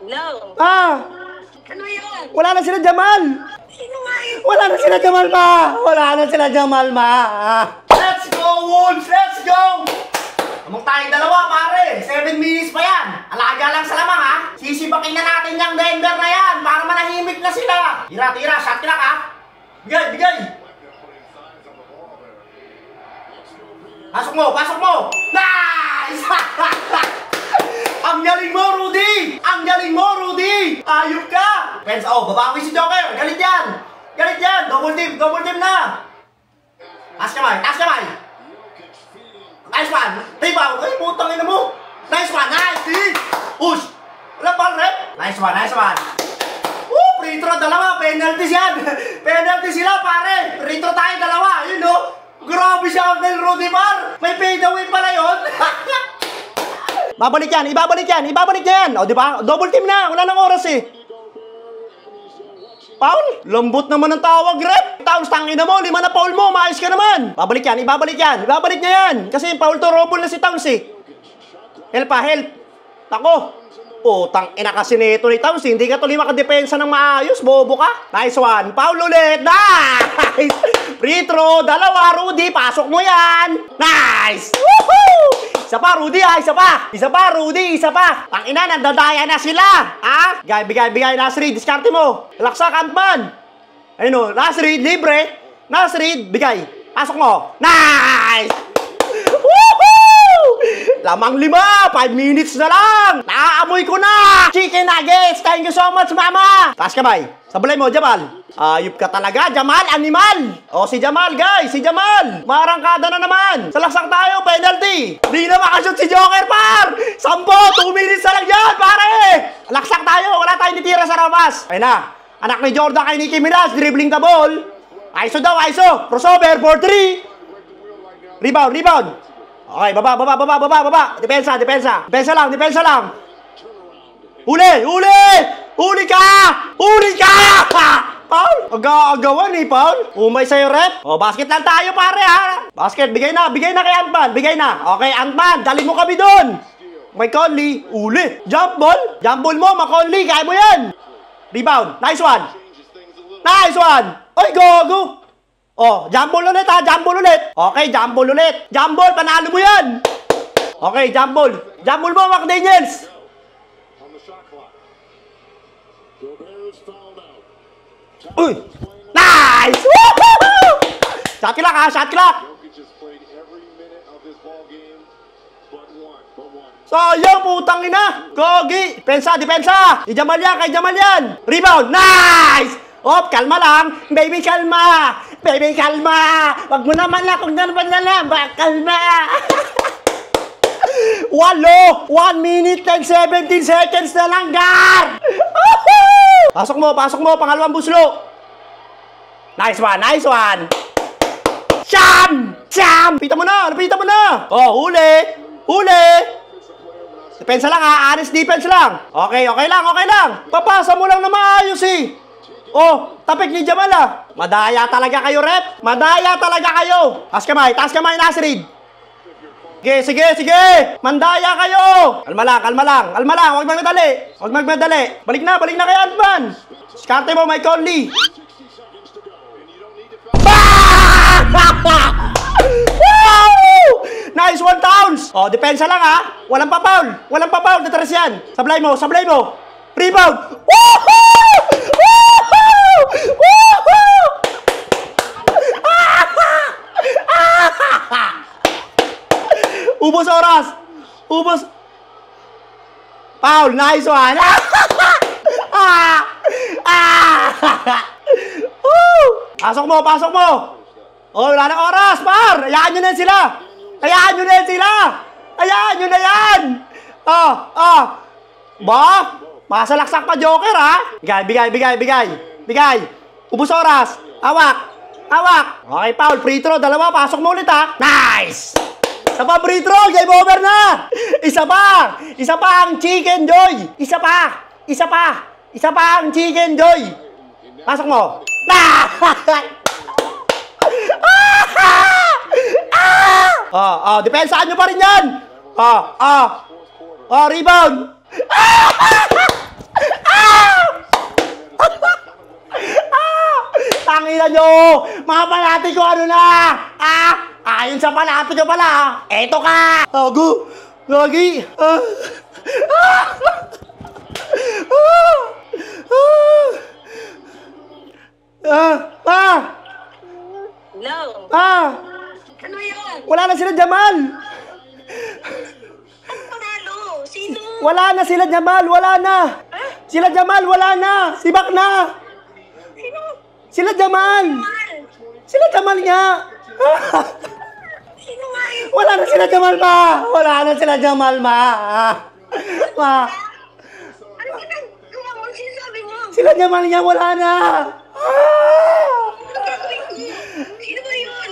No. Ano yun? Wala na sila Jamal. Sino nga yun? Wala na sila Jamal, ma. Wala na sila Jamal, ma. Let's go, Wolves! Let's go! Among tayong dalawa, pare. 7 minutes pa yan. Alaga lang sa lamang, ha? Sisibakin na natin yung Denver na yan para manahimik na sila. Tira, shot clock, ha? Bigay. Pasok mo. Nice! Ang galing mo, Rudy! Ayop ka! Friends, babawi si Joker. Galit yan. Double team na. Taas kamay. Nice one. Rebound. Ay, putang ina mo. Nice one. Push. Wala ball, rep. Nice one. Free throw, dalawa. Penalties yan. Penalty sila, pare. Free throw tayo, dalawa. Yun, no? Grabe siya, Uncle Rudy Mar. May fade away pala yun. Ibabalik niya yan. O, di ba? Double team na. Wala nang oras eh. Paul? Lambot naman ang tawag, rep. Towns, tangina mo. 5 na foul mo. Maayos ka naman. Ibabalik niya yan. Kasi foul to roble na si Towns eh. Help. Tako. Tang ina kasi nito ni Towns. Hindi ka tuloy makadepensa ng maayos. Bobo ka. Nice one. Foul ulit. Nice. Free throw. Dalawa, Rudy. Pasok mo yan. Nice. Woohoo! Isa pa, Rudy, Rudy. Tang ina, nandadaya na sila. Bigay, Nasrid. Diskarte mo. Laksa, Antman. Ayun o, Nasrid, libre. Nasrid, bigay. Pasok mo. Nice! Woohoo! Lamang 5 minutes na lang. Naaamoy ko na. Chicken nuggets. Thank you so much, mama. Taas kamay. Sabalay mo, Jamal. Ayup ka talaga, Jamal, animal! Si Jamal, guys, marangkada na naman! Salaksak tayo, penalty! Di na makashoot si Joker, par! 10, 2 minutes na lang yan, pare! Laksak tayo, wala tayong titira sa rabas! Ayun na, anak ni Jordan kay Nicki Minaj, dribbling the ball. ISO, crossover, 4-3. Rebound. Okay, baba. Depensa lang. Huli ka! Paul, aga-agawan eh, Paul. Umay sa'yo, rep. Basket lang tayo, pare, ha. Basket, bigay na kay Antman. Okay, Antman, dali mo kami doon. May Conley, uli. Jump ball mo, Conley, kaya mo yan. Rebound, nice one. Oy, gogo. Jump ball ulit, ha, Okay, jump ball ulit. Jump ball, panalo mo yan. Okay, jump ball mo, McDaniels. Uy! Nice! Woohoo! Shot clock! Sayang, putang ina! Gogi! Depensa! Kay Jamal yan! Rebound! Nice! Kalma lang! Baby, kalma! Wag mo naman na kung gano'n na lang! Kalma! 1 minute and 17 seconds na lang, Gar! Pasok mo, pangalawang buslo. Nice one. Sham! Pita mo na. Huli. Depensa lang, ha? Honest defense lang. Okay lang. Papasa mo lang na maayos, eh. Tapik ni Jamal, ah. Madaya talaga kayo, rep. Taas kamay, Nasrid. Sige. Mandaya kayo. Kalma lang. Huwag magmadali. Balik na kay Antman. Diskarte mo, Mike Conley. Nice one, Towns. Depensa lang, ha. Walang pa foul. Natras yan. Sablay mo. Rebound. Ubos oras. Foul, nice one. Pasok mo. Wala na oras, par. Hayaan nyo na sila. Hayaan nyo na yan. Masalaksak pa, Joker, ha. Bigay. Ubos oras. Hawak. Okay, Paul, free throw. Dalawa, pasok mo ulit, ha. Nice. Isa pa, free throw. Game over na. Isa pa ang Chicken Joy. Isa pa ang Chicken Joy. Pasok mo. Depensaan nyo pa rin yan. Rebound. bilisan nyo! Mga panati ko, ano na? Ayon sa panati ko pala, eto ka! Gago! Gagi! No. Ano yun? Wala na sila Jamal! Ang panalo? Sino? Wala na sila Jamal! Wala na! Sila Jamal! Wala na! Sibak na! Sino? Sila Jamal! Mal? Sila Jamal nga! Sino nga yun? Wala na sila Jamal, ma! Wala na sila Jamal, ma! Ma! Ano ginagawa mo? Sinasabi mo? Sila Jamal nga, wala na! Ano gagawin ko? Sino ba yun?